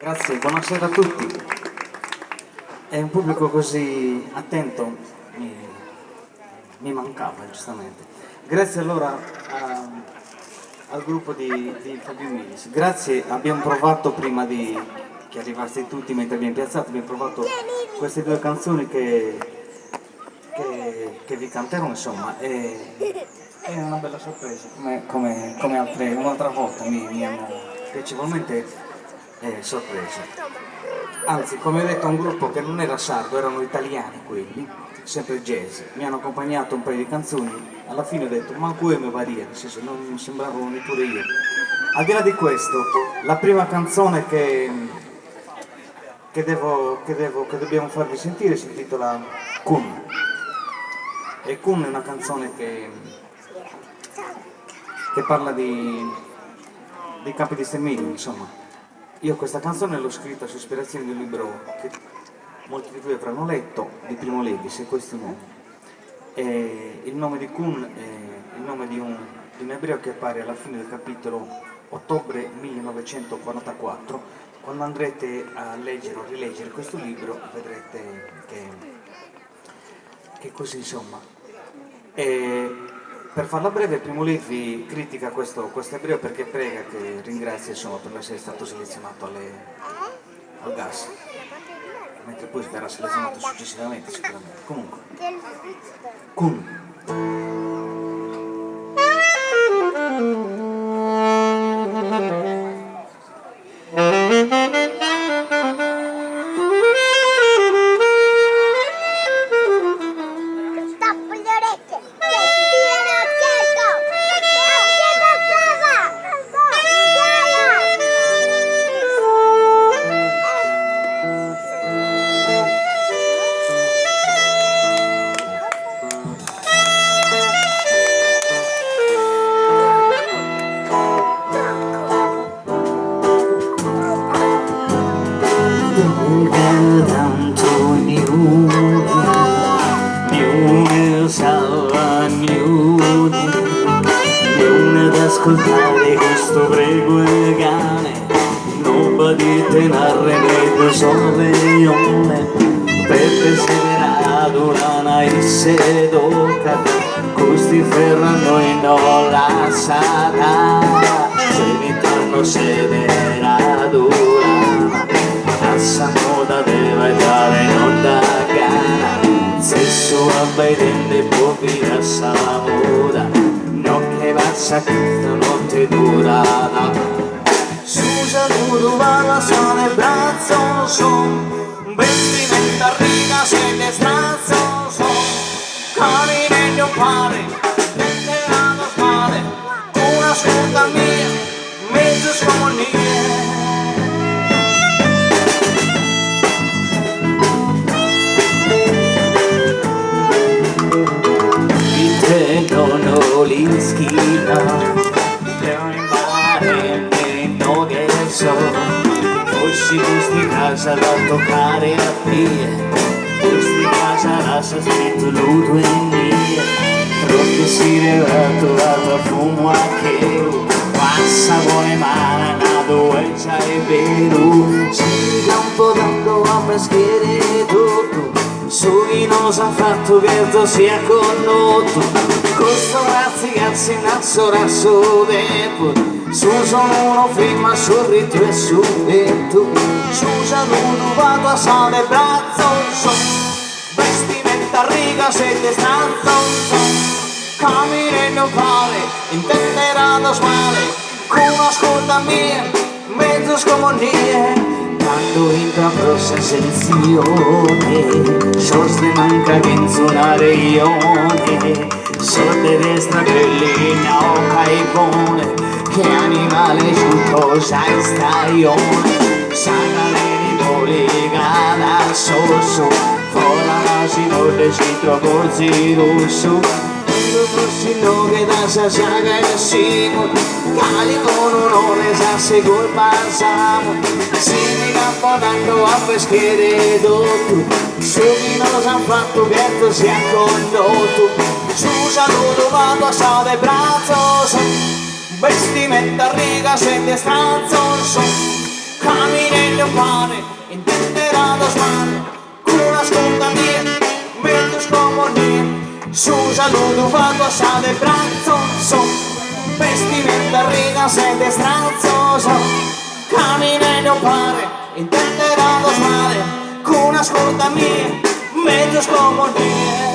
Grazie, buonasera a tutti. È un pubblico così attento, mi mancava giustamente. Grazie allora al gruppo di Fabio Milis. Grazie, abbiamo provato prima che arrivaste tutti mentre abbiamo piazzato, abbiamo provato queste due canzoni che vi canterò, insomma. È una bella sorpresa, come un'altra volta mi hanno piacevolmente sorpreso. Anzi, come ho detto, a un gruppo che non era sardo, erano italiani quelli, sempre jazz. Mi hanno accompagnato un paio di canzoni, alla fine ho detto, ma come varia, nel senso non mi sembravo neppure io. Al di là di questo, la prima canzone che dobbiamo farvi sentire si intitola Kun. E Kun è una canzone che parla dei campi di sterminio, insomma. Io questa canzone l'ho scritta su ispirazione di un libro che molti di voi avranno letto, di Primo Levi, Sequestri umani. Il nome di Kun è il nome di un ebreo che appare alla fine del capitolo ottobre 1944. Quando andrete a leggere o rileggere questo libro vedrete che così, insomma. Per farla breve, Primo Levi critica questo ebreo perché prega che ringrazia, insomma, per essere stato selezionato al gas, mentre poi verrà selezionato successivamente sicuramente. Comunque, Kun. Ascoltare questo prego elegante, non badite narre meglio sorveglione, per perseverare una isse d'oca, questi ferrano in la sata, se mi torno sedera dura, assa moda deve dare non da gana, se sua vedende può via sa moda, passa questa notte durata. Susa nudo va sono il braccio son, vestimenta riga se ne strazzo son, cani meglio pare, tenderano male, una scusa mia, mezzo scomonie. L'inschina no che so, fossi questi casa da toccare a te, questi casa lascia scritto l'udo e mia, troppo si trovato a fumo a che passa buone mani a dove c'è vero, si da un po' tanto a peschiere tutto, su chi non sa fatto che sia condotto. Questo ragazzi naso raso tempo, su sono uno prima sul ritmo e su vento, su saluto vado a sale braccio, vestimenta riga se te stanzo, cammine non pare, intenderanno male, con ascolta mia, mezzo scomonie. Quando intra sensazione, soste manca che suonare ione, sorte destra grillina o caipone, che animale giusto sai staione, sagale di poligata sosso, fora la si volle si trovò rosso, no che da sa saga e simo, cali con un'ore sa se col passamo, si mi campo tanto a peschiere tutto, su chi non sa fatto che sia condotto, su saluto vado a sale braccio, vestimenta riga se te stanzo, cammine meu padre entenderá dos males que una ascolta mia mentre scomonia su saluto fatto a de braccio so vestimenta riga se de strazzo so cammina mio padre entenderá dos males que una ascolta mia mentre scomonia.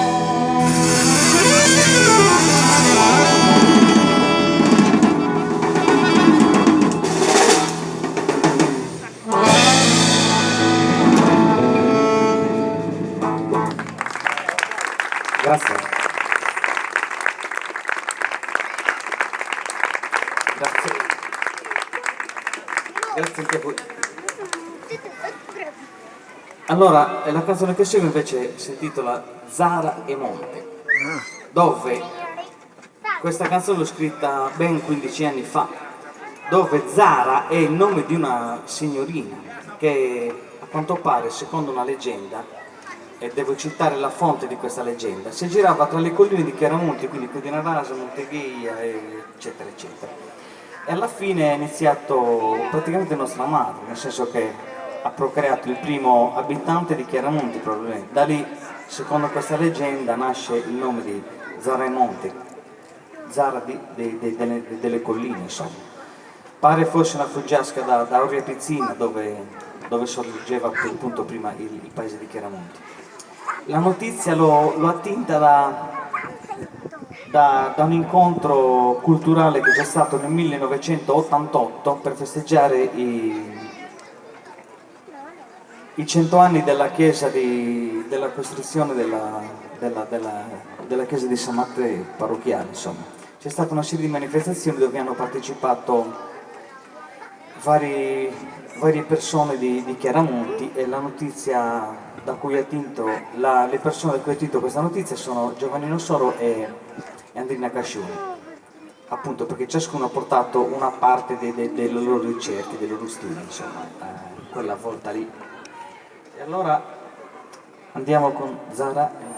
Grazie. Grazie. Grazie anche a voi. Allora, la canzone che segue invece si intitola Zara e Monte, dove questa canzone l'ho scritta ben 15 anni fa, dove Zara è il nome di una signorina che a quanto pare, secondo una leggenda, e devo citare la fonte di questa leggenda, si girava tra le colline di Chiaramonti, quindi Codina Rasa, Monteghia, eccetera, eccetera. E alla fine è iniziato praticamente nostra madre, nel senso che ha procreato il primo abitante di Chiaramonti probabilmente. Da lì, secondo questa leggenda, nasce il nome di Zara e Monte, Zara delle colline, insomma. Pare fosse una fuggiasca da Oria Pizzina, dove sorgeva appunto prima il paese di Chiaramonti. La notizia l'ho attinta da un incontro culturale che c'è stato nel 1988 per festeggiare i 100 anni della chiesa della costruzione della chiesa di San Matteo parrocchiale, insomma. C'è stata una serie di manifestazioni dove hanno partecipato varie persone di Chiaramonti e la notizia da cui ha attinto, le persone da cui ha attinto questa notizia sono Giovannino Soro e Andrina Cascioni, appunto perché ciascuno ha portato una parte delle loro ricerche, dei loro studi, insomma, quella volta lì. E allora andiamo con Zara.